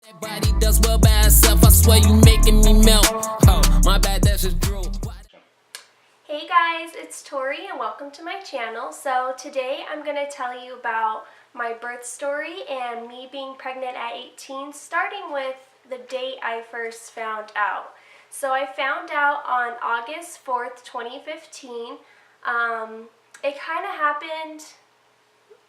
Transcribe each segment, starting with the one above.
Everybody does well by herself. I swear you making me melt. Oh, my bad, that's just drool. Hey guys, it's Tori and welcome to my channel. So today I'm going to tell you about my birth story and me being pregnant at 18, starting with the date I first found out. So I found out on August 4th, 2015. It kind of happened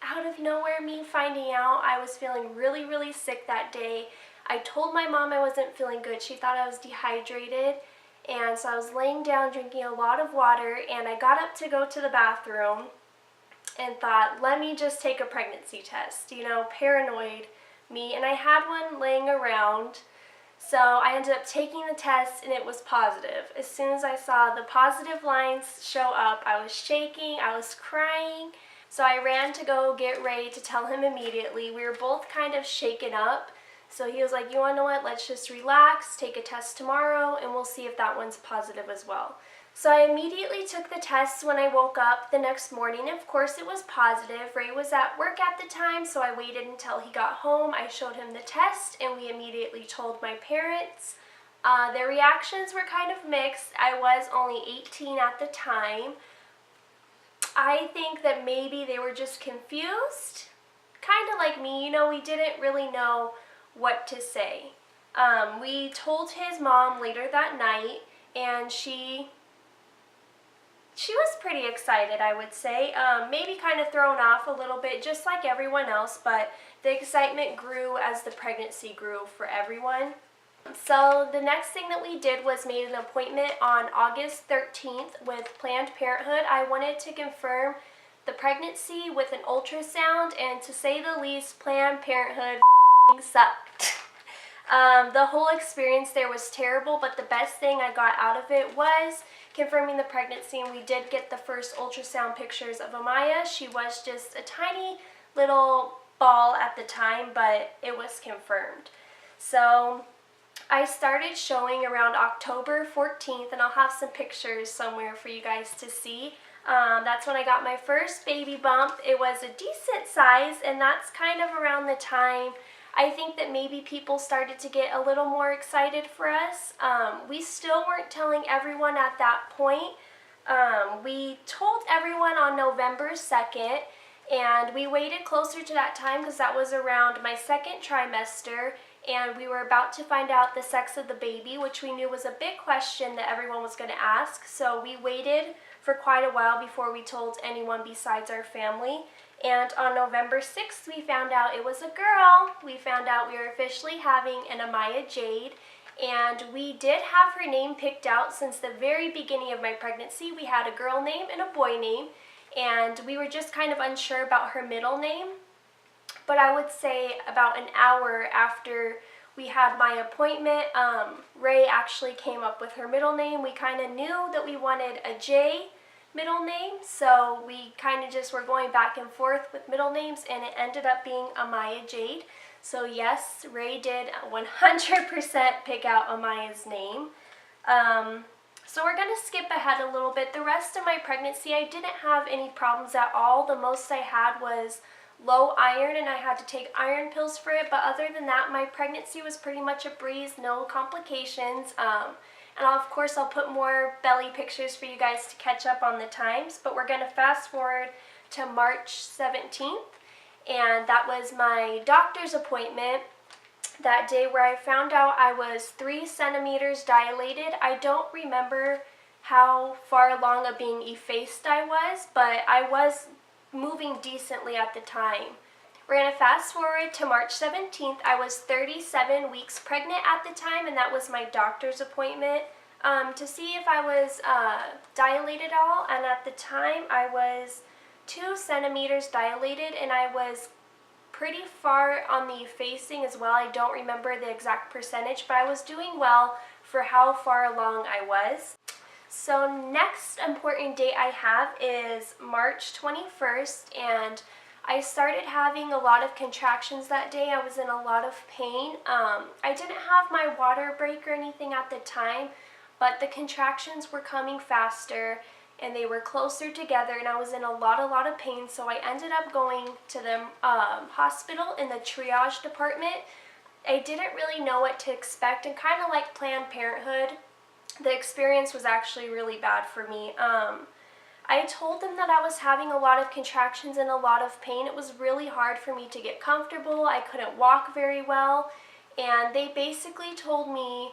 out of nowhere, me finding out. I was feeling really sick that day. I told my mom I wasn't feeling good. She thought I was dehydrated. And so I was laying down drinking a lot of water, and I got up to go to the bathroom and thought, let me just take a pregnancy test. You know, paranoid me. And I had one laying around. So I ended up taking the test and it was positive. As soon as I saw the positive lines show up, I was shaking, I was crying. So I ran to go get Ray to tell him immediately. We were both kind of shaken up. So he was like, you want to know what, let's just relax, take a test tomorrow, and we'll see if that one's positive as well. So I immediately took the test when I woke up the next morning. Of course it was positive. Ray was at work at the time, so I waited until he got home. I showed him the test, and we immediately told my parents. Their reactions were kind of mixed. I was only 18 at the time. I think that maybe they were just confused, kind of like me. You know, we didn't really know what to say. We told his mom later that night, and she was pretty excited, I would say. Maybe kind of thrown off a little bit, just like everyone else, but the excitement grew as the pregnancy grew for everyone. So the next thing that we did was made an appointment on August 13th with Planned Parenthood. I wanted to confirm the pregnancy with an ultrasound, and to say the least, Planned Parenthood sucked. The whole experience there was terrible, but the best thing I got out of it was confirming the pregnancy, and we did get the first ultrasound pictures of Amaya. She was just a tiny little ball at the time, but it was confirmed. So I started showing around October 14th, and I'll have some pictures somewhere for you guys to see. That's when I got my first baby bump. It was a decent size, and that's kind of around the time I think that maybe people started to get a little more excited for us. We still weren't telling everyone at that point. We told everyone on November 2nd, and we waited closer to that time because that was around my second trimester, and we were about to find out the sex of the baby, which we knew was a big question that everyone was going to ask. So we waited for quite a while before we told anyone besides our family. And on November 6th, we found out it was a girl. We found out we were officially having an Amaya Jade, and we did have her name picked out since the very beginning of my pregnancy. We had a girl name and a boy name, and we were just kind of unsure about her middle name. But I would say about an hour after we had my appointment, Ray actually came up with her middle name. We kind of knew that we wanted a J middle name, so we kind of just were going back and forth with middle names, and it ended up being Amaya Jade. So yes, Ray did 100% pick out Amaya's name. So we're going to skip ahead a little bit. The rest of my pregnancy, I didn't have any problems at all. The most I had was low iron, and I had to take iron pills for it, but other than that, my pregnancy was pretty much a breeze, no complications. And of course, I'll put more belly pictures for you guys to catch up on the times, but we're going to fast forward to March 17th, and that was my doctor's appointment that day, where I found out I was 3 centimeters dilated. I don't remember how far along of being effaced I was, but I was moving decently at the time. We're going to fast forward to March 17th. I was 37 weeks pregnant at the time, and that was my doctor's appointment to see if I was dilated at all. And at the time, I was 2 centimeters dilated, and I was pretty far on the effacing as well. I don't remember the exact percentage, but I was doing well for how far along I was. So next important date I have is March 21st, and I started having a lot of contractions that day. I was in a lot of pain. I didn't have my water break or anything at the time, but the contractions were coming faster and they were closer together, and I was in a lot of pain. So I ended up going to the hospital in the triage department. I didn't really know what to expect, and kind of like Planned Parenthood, the experience was actually really bad for me. I told them that I was having a lot of contractions and a lot of pain. It was really hard for me to get comfortable. I couldn't walk very well, and they basically told me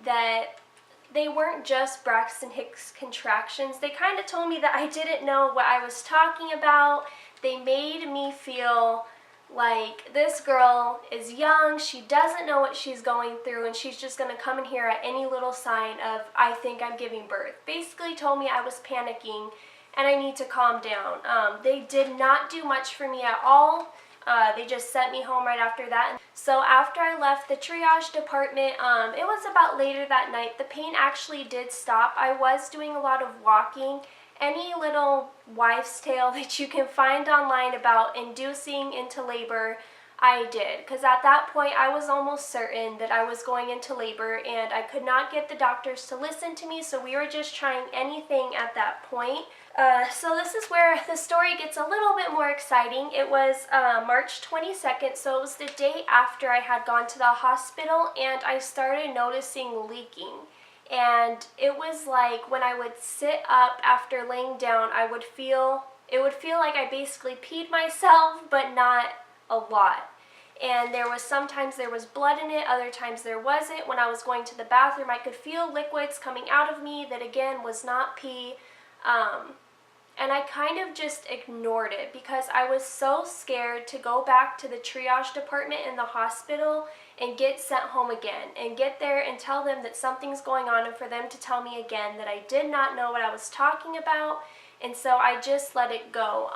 that they weren't just Braxton Hicks contractions. They kind of told me that I didn't know what I was talking about. They made me feel like this girl is young, she doesn't know what she's going through, and she's just going to come in here at any little sign of, I think I'm giving birth. Basically told me I was panicking and I need to calm down. They did not do much for me at all. They just sent me home right after that. So after I left the triage department, it was about later that night. The pain actually did stop. I was doing a lot of walking. Any little wives' tale that you can find online about inducing into labor, I did. Because at that point, I was almost certain that I was going into labor, and I could not get the doctors to listen to me, so we were just trying anything at that point. So this is where the story gets a little bit more exciting. It was March 22nd, so it was the day after I had gone to the hospital, and I started noticing leaking. And it was like when I would sit up after laying down, it would feel like I basically peed myself, but not a lot. And sometimes there was blood in it, other times there wasn't. When I was going to the bathroom, I could feel liquids coming out of me that again was not pee. And I kind of just ignored it because I was so scared to go back to the triage department in the hospital and get sent home again and get there and tell them that something's going on, and for them to tell me again that I did not know what I was talking about. And so I just let it go.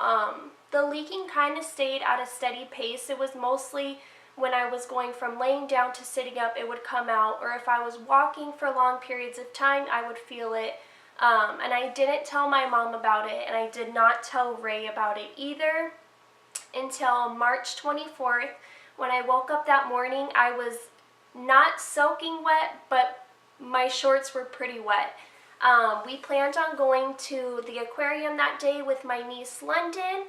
The leaking kind of stayed at a steady pace. It was mostly when I was going from laying down to sitting up, it would come out, or if I was walking for long periods of time, I would feel it. And I didn't tell my mom about it, and I did not tell Ray about it either until March 24th. When I woke up that morning, I was not soaking wet, but my shorts were pretty wet. We planned on going to the aquarium that day with my niece London.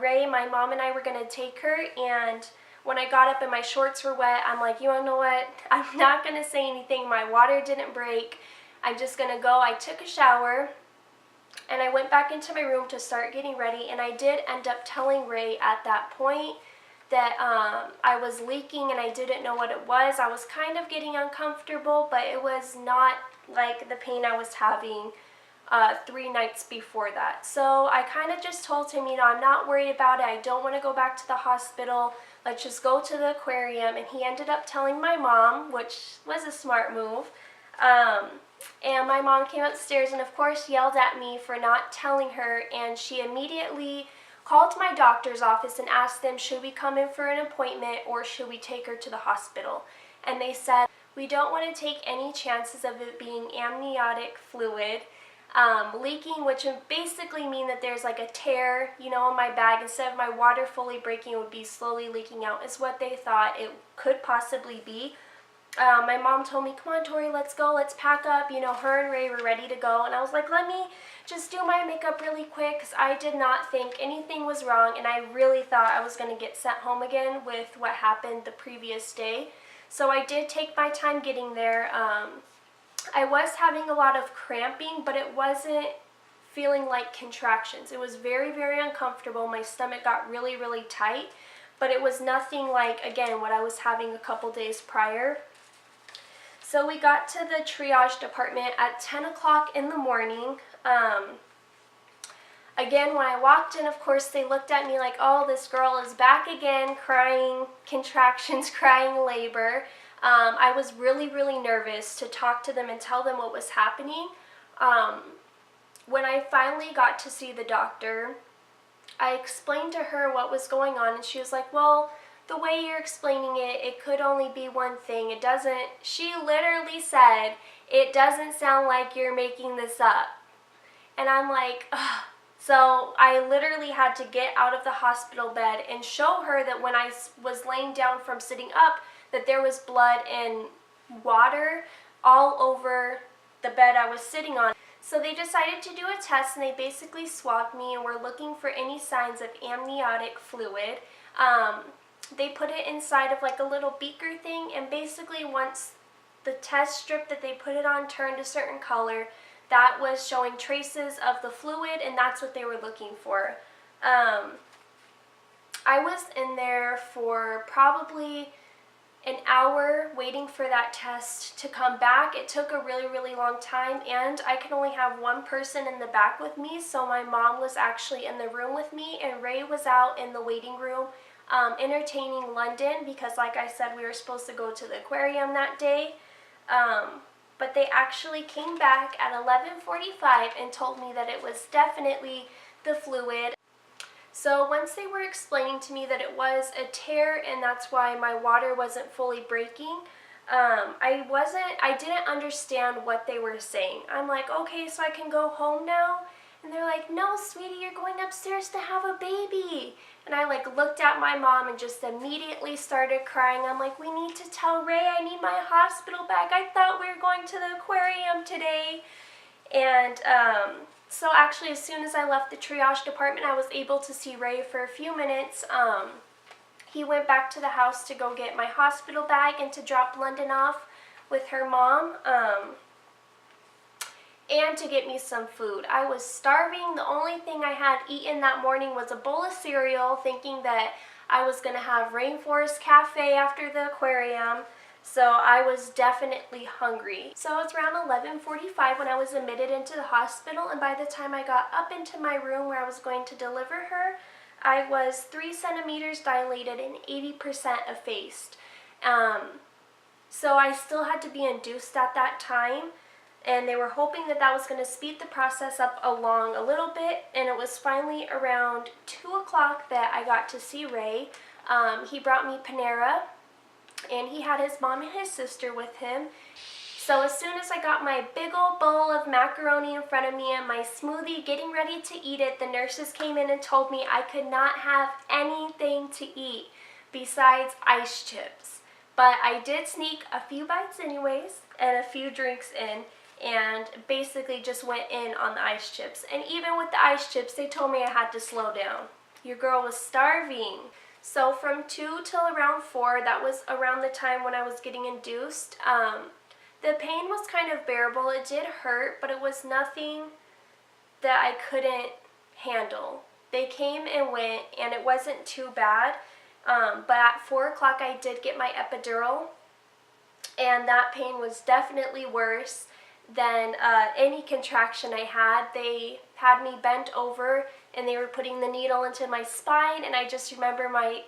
Ray, my mom, and I were going to take her, and when I got up and my shorts were wet, I'm like, you know what? I'm not going to say anything. My water didn't break. I'm just going to go. I took a shower, and I went back into my room to start getting ready, and I did end up telling Ray at that point that I was leaking and I didn't know what it was. I was kind of getting uncomfortable, but it was not like the pain I was having 3 nights before that. So I kind of just told him, you know, I'm not worried about it. I don't want to go back to the hospital. Let's just go to the aquarium. And he ended up telling my mom, which was a smart move. And my mom came upstairs and of course yelled at me for not telling her, and she immediately called my doctor's office and asked them, should we come in for an appointment or should we take her to the hospital? And they said, we don't want to take any chances of it being amniotic fluid leaking, which would basically mean that there's like a tear, you know, in my bag. Instead of my water fully breaking, it would be slowly leaking out, is what they thought it could possibly be. My mom told me, come on, Tori, let's go, let's pack up. You know, her and Ray were ready to go. And I was like, let me just do my makeup really quick, because I did not think anything was wrong. And I really thought I was going to get sent home again with what happened the previous day. So I did take my time getting there. I was having a lot of cramping, but it wasn't feeling like contractions. It was very, very uncomfortable. My stomach got really, really tight. But it was nothing like, again, what I was having a couple days prior. So we got to the triage department at 10 o'clock in the morning. Again, when I walked in, of course, they looked at me like, oh, this girl is back again, crying contractions, crying labor. I was really, really nervous to talk to them and tell them what was happening. When I finally got to see the doctor, I explained to her what was going on, and she was like, well, the way you're explaining it, it could only be one thing. It doesn't, she literally said, it doesn't sound like you're making this up. And I'm like, ugh. So I literally had to get out of the hospital bed and show her that when I was laying down from sitting up, that there was blood and water all over the bed I was sitting on. So they decided to do a test, and they basically swabbed me and were looking for any signs of amniotic fluid. they put it inside of like a little beaker thing, and basically once the test strip that they put it on turned a certain color, that was showing traces of the fluid, and that's what they were looking for. I was in there for probably an hour waiting for that test to come back. It took a really, really long time, and I can only have one person in the back with me, so my mom was actually in the room with me, and Ray was out in the waiting room entertaining London, because like I said, we were supposed to go to the aquarium that day. But they actually came back at 11:45 and told me that it was definitely the fluid. So once they were explaining to me that it was a tear and that's why my water wasn't fully breaking, I didn't understand what they were saying. I'm like, okay, so I can go home now? And they're like, no, sweetie, you're going upstairs to have a baby. And I like looked at my mom and just immediately started crying. I'm like, we need to tell Ray I need my hospital bag. I thought we were going to the aquarium today. And so actually, as soon as I left the triage department, I was able to see Ray for a few minutes. He went back to the house to go get my hospital bag and to drop London off with her mom, and to get me some food. I was starving. The only thing I had eaten that morning was a bowl of cereal, thinking that I was going to have Rainforest Cafe after the aquarium. So I was definitely hungry. So it was around 11:45 when I was admitted into the hospital, and by the time I got up into my room where I was going to deliver her, I was 3 centimeters dilated and 80% effaced. So I still had to be induced at that time, and they were hoping that that was going to speed the process up along a little bit, and it was finally around 2 o'clock that I got to see Ray. He brought me Panera, and he had his mom and his sister with him. So as soon as I got my big old bowl of macaroni in front of me and my smoothie, getting ready to eat it, the nurses came in and told me I could not have anything to eat besides ice chips. But I did sneak a few bites anyways and a few drinks in, and basically just went in on the ice chips. And even with the ice chips, they told me I had to slow down. Your girl was starving. So from 2 till around 4, that was around the time when I was getting induced. The pain was kind of bearable. It did hurt, but it was nothing that I couldn't handle. They came and went, and it wasn't too bad. But at 4 o'clock, I did get my epidural, and that pain was definitely worse than any contraction I had. They had me bent over, and they were putting the needle into my spine, and I just remember my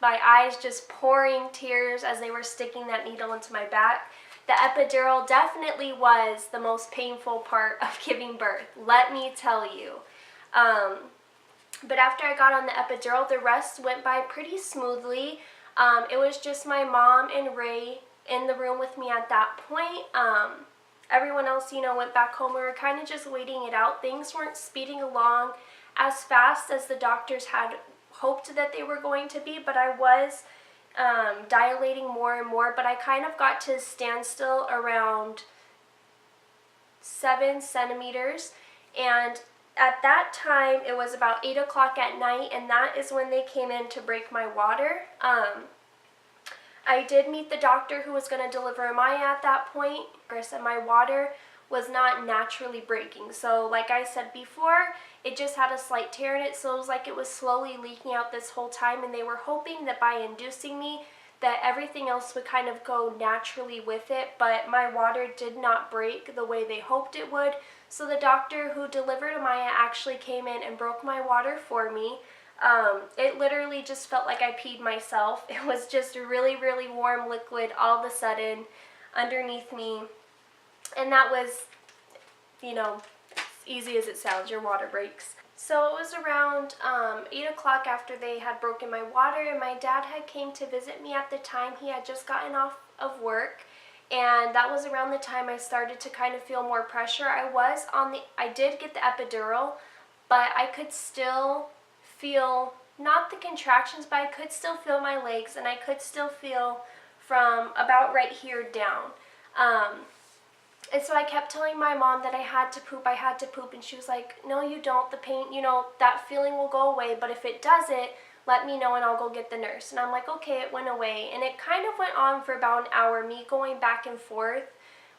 eyes just pouring tears as they were sticking that needle into my back. The epidural definitely was the most painful part of giving birth, let me tell you. But after I got on the epidural, the rest went by pretty smoothly. It was just my mom and Ray in the room with me at that point. Everyone else, went back home. We were kind of just waiting it out. Things weren't speeding along as fast as the doctors had hoped that they were going to be, but I was dilating more and more. But I kind of got to a standstill around 7 centimeters, and at that time it was about 8 o'clock at night, and that is when they came in to break my water. I did meet the doctor who was going to deliver Maya at that point. I said my water was not naturally breaking. So like I said before, it just had a slight tear in it, so it was like it was slowly leaking out this whole time, and they were hoping that by inducing me that everything else would kind of go naturally with it, but my water did not break the way they hoped it would. So the doctor who delivered Maya actually came in and broke my water for me. It literally just felt like I peed myself. It was just a really, really warm liquid all of a sudden underneath me. And that was, as easy as it sounds, your water breaks. So it was around 8 o'clock after they had broken my water, and my dad had came to visit me at the time. He had just gotten off of work, and that was around the time I started to kind of feel more pressure. I did get the epidural, but I could still feel, not the contractions, but I could still feel my legs, and I could still feel from about right here down. And so I kept telling my mom that I had to poop, and she was like, no, you don't. The pain, that feeling will go away, but if it doesn't, let me know and I'll go get the nurse. And I'm like, okay, it went away. And it kind of went on for about an hour, me going back and forth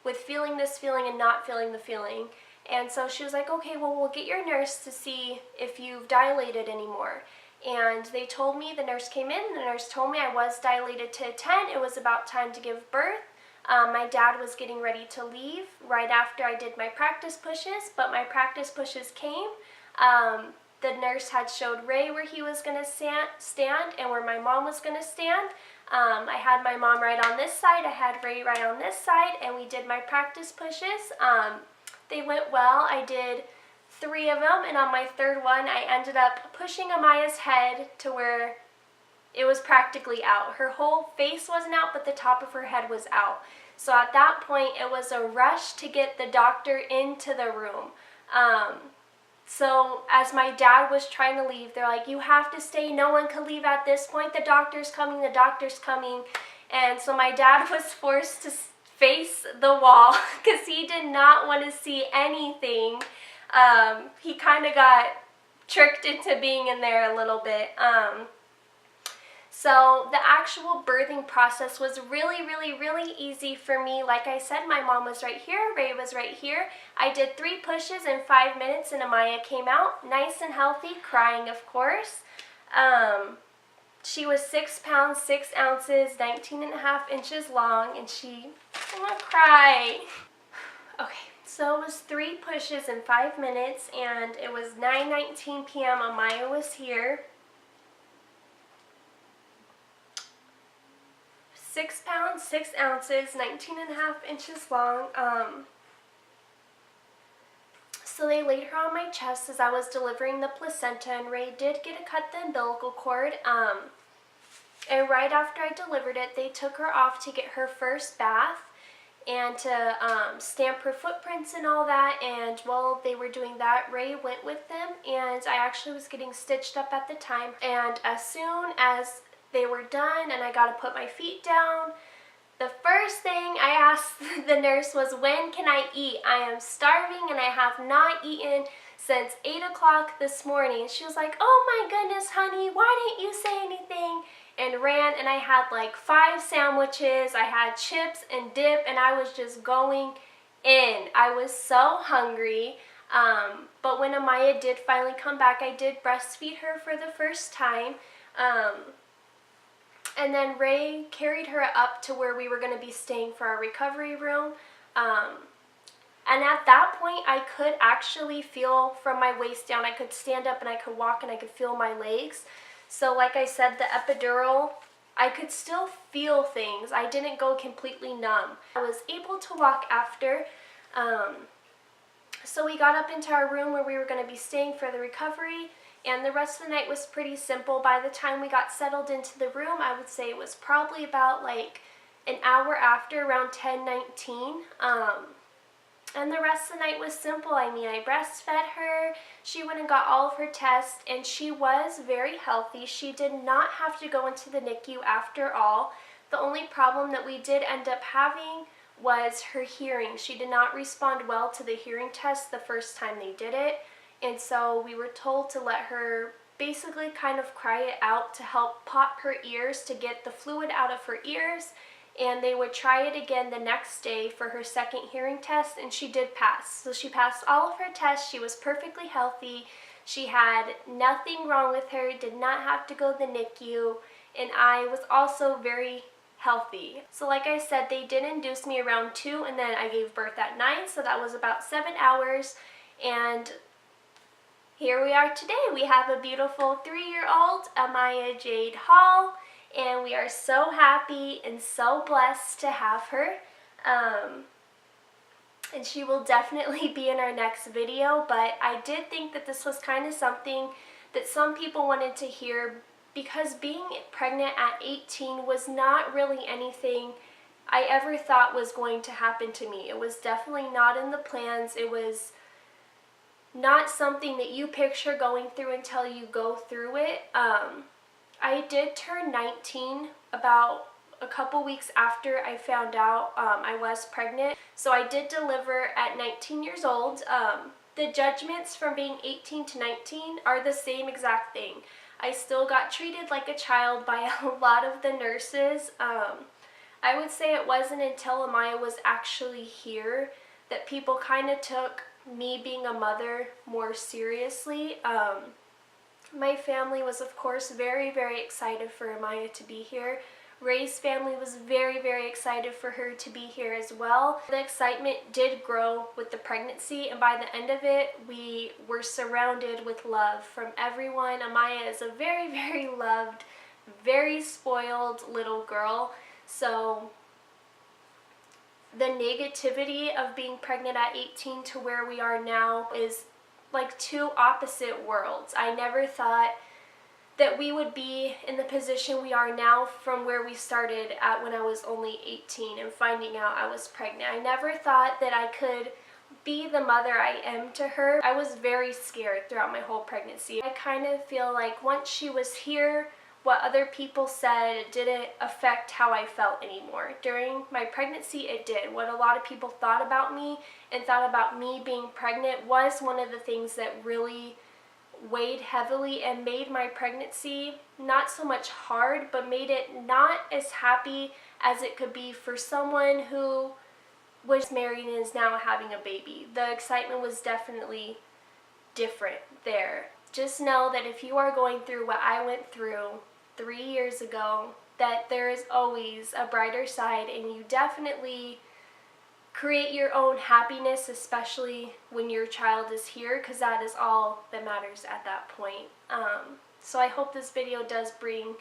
with feeling this feeling and not feeling the feeling. And so she was like, okay, well, we'll get your nurse to see if you've dilated anymore. And they told me, the nurse came in, the nurse told me I was dilated to a 10. It was about time to give birth. My dad was getting ready to leave right after I did my practice pushes, but my practice pushes came. The nurse had showed Ray where he was going to stand and where my mom was going to stand. I had my mom right on this side, I had Ray right on this side, and we did my practice pushes. They went well. I did 3 of them, and on my 3rd one, I ended up pushing Amaya's head to where it was practically out. Her whole face wasn't out, but the top of her head was out. So at that point, it was a rush to get the doctor into the room. So as my dad was trying to leave, they're like, you have to stay. No one can leave at this point. The doctor's coming. The doctor's coming. And so my dad was forced to face the wall because he did not want to see anything. He kind of got tricked into being in there a little bit. So the actual birthing process was really, really, really easy for me. Like I said, my mom was right here, Ray was right here. I did 3 pushes in 5 minutes and Amaya came out nice and healthy, crying of course. She was 6 pounds, 6 ounces, 19.5 inches long, and I'm gonna cry. Okay, so it was 3 pushes in 5 minutes, and it was 9:19 p.m. Amaya was here. 6 pounds, 6 ounces, 19.5 inches long. So they laid her on my chest as I was delivering the placenta, and Ray did get to cut the umbilical cord. And right after I delivered it, they took her off to get her first bath and to stamp her footprints and all that. And while they were doing that, Ray went with them, and I actually was getting stitched up at the time. And as soon as they were done and I got to put my feet down, the first thing I asked the nurse was, when can I eat? I am starving and I have not eaten since 8 o'clock this morning. She was like, oh my goodness, honey, why didn't you say anything? And ran, and I had like 5 sandwiches, I had chips and dip, and I was just going in. I was so hungry. But when Amaya did finally come back, I did breastfeed her for the first time. And then Ray carried her up to where we were going to be staying for our recovery room. And at that point, I could actually feel from my waist down. I could stand up and I could walk and I could feel my legs. So like I said, the epidural, I could still feel things. I didn't go completely numb. I was able to walk after. So we got up into our room where we were going to be staying for the recovery. And the rest of the night was pretty simple. By the time we got settled into the room, I would say it was probably about like an hour after, around 10:19. And the rest of the night was simple. I mean, I breastfed her. She went and got all of her tests, and she was very healthy. She did not have to go into the NICU after all. The only problem that we did end up having was her hearing. She did not respond well to the hearing test the first time they did it. And so we were told to let her basically kind of cry it out to help pop her ears to get the fluid out of her ears. And they would try it again the next day for her second hearing test, and she did pass. So she passed all of her tests. She was perfectly healthy. She had nothing wrong with her, did not have to go to the NICU, and I was also very healthy. So like I said, they did induce me around 2, and then I gave birth at 9, so that was about 7 hours. And here we are today. We have a beautiful 3-year-old, Amaya Jade Hall, and we are so happy and so blessed to have her. And she will definitely be in our next video, but I did think that this was kind of something that some people wanted to hear, because being pregnant at 18 was not really anything I ever thought was going to happen to me. It was definitely not in the plans. It was not something that you picture going through until you go through it. I did turn 19 about a couple weeks after I found out I was pregnant. So I did deliver at 19 years old. The judgments from being 18 to 19 are the same exact thing. I still got treated like a child by a lot of the nurses. I would say it wasn't until Amaya was actually here that people kind of took me being a mother more seriously. My family was, of course, very, very excited for Amaya to be here. Ray's family was very, very excited for her to be here as well. The excitement did grow with the pregnancy, and by the end of it, we were surrounded with love from everyone. Amaya is a very, very loved, very spoiled little girl. So the negativity of being pregnant at 18 to where we are now is like two opposite worlds. I never thought that we would be in the position we are now from where we started at when I was only 18 and finding out I was pregnant. I never thought that I could be the mother I am to her. I was very scared throughout my whole pregnancy. I kind of feel like once she was here, what other people said didn't affect how I felt anymore. During my pregnancy, it did. What a lot of people thought about me and thought about me being pregnant was one of the things that really weighed heavily and made my pregnancy not so much hard, but made it not as happy as it could be for someone who was married and is now having a baby. The excitement was definitely different there. Just know that if you are going through what I went through 3 years ago, that there is always a brighter side, and you definitely create your own happiness, especially when your child is here, because that is all that matters at that point. So I hope this video does bring,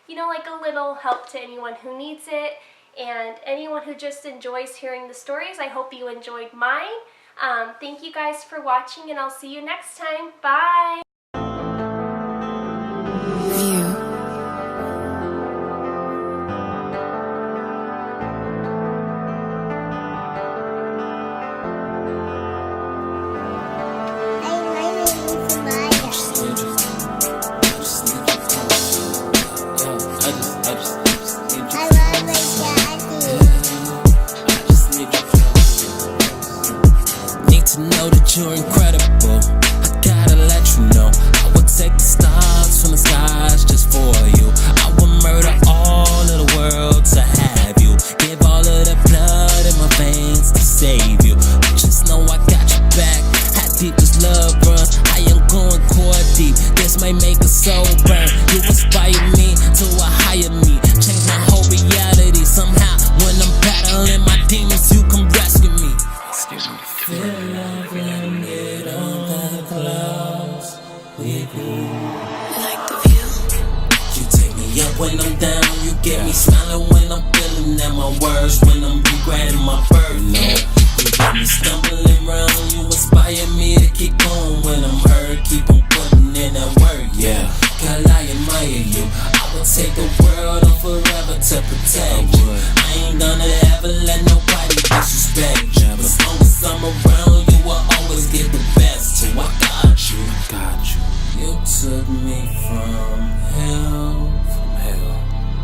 like a little help to anyone who needs it, and anyone who just enjoys hearing the stories. I hope you enjoyed mine. Thank you guys for watching, and I'll see you next time. Bye! To know that you're incredible, I gotta let you know I would take the stars from the skies just for you. I would murder all of the world to have you, give all of the blood in my veins to save you. Just know I got your back. How deep this love runs, I am going core deep. This may make a soul burn. You inspire me to a higher me, change my whole reality. Somehow when I'm battling my demons, you can rescue me. Feel like when get on the clouds with you. Like the view. You take me up when I'm down. You get me smiling when I'm feeling at my worst. When I'm regretting my birth, you got me stumbling around. You inspire me to keep going when I'm hurt. Keep on putting in that work, yeah. Girl, I admire you. I will take the world on forever to protect you. I ain't gonna ever let nobody disrespect you. As long as I'm around, you will always get the best. So I got you. You took me from hell,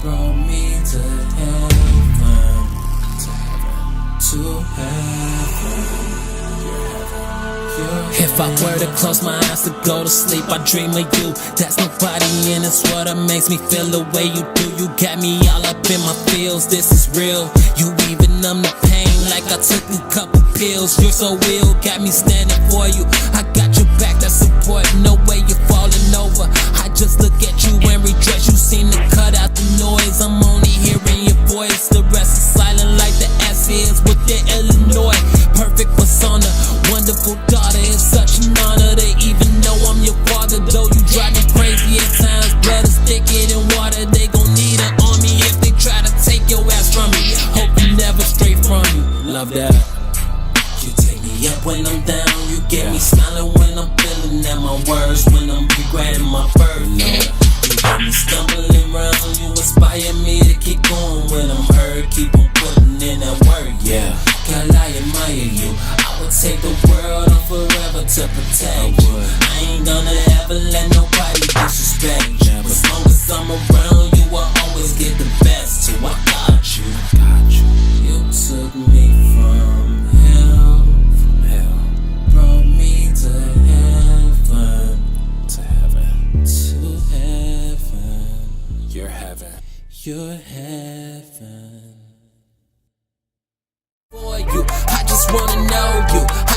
brought me to heaven, to heaven. If I were to close my eyes to go to sleep, I dream of you. That's nobody in this world that makes me feel the way you do. You got me all up in my feels, this is real. You even numb the pain like I took a couple pills. You're so real, got me standing for you. I got your back, that support, no way you're falling over. I just look at you and redress. You seem to cut out the noise, I'm only hearing your voice. The rest is silent like the S is with the Illinois. Perfect persona, wonderful daughter, it's such an honor to even know I'm your father. Though you drive me crazy at times, blood is thicker than water. They gon' need an army if they try to take your ass from me. Hope you never stray from me. Love that. You take me up when I'm down. You get me smiling when I'm feeling at my worst. When I'm regretting my birth, you got me stumbling around. You inspire me to keep going when I'm hurt. Keep on putting in that work, yeah. Girl, I admire you. I would take the world on forever to protect you. I ain't gonna ever let nobody disrespect you. As long as I'm around, you will always get the best. So I got you. You took me from hell, brought me to heaven, to heaven. you. I just wanna know you.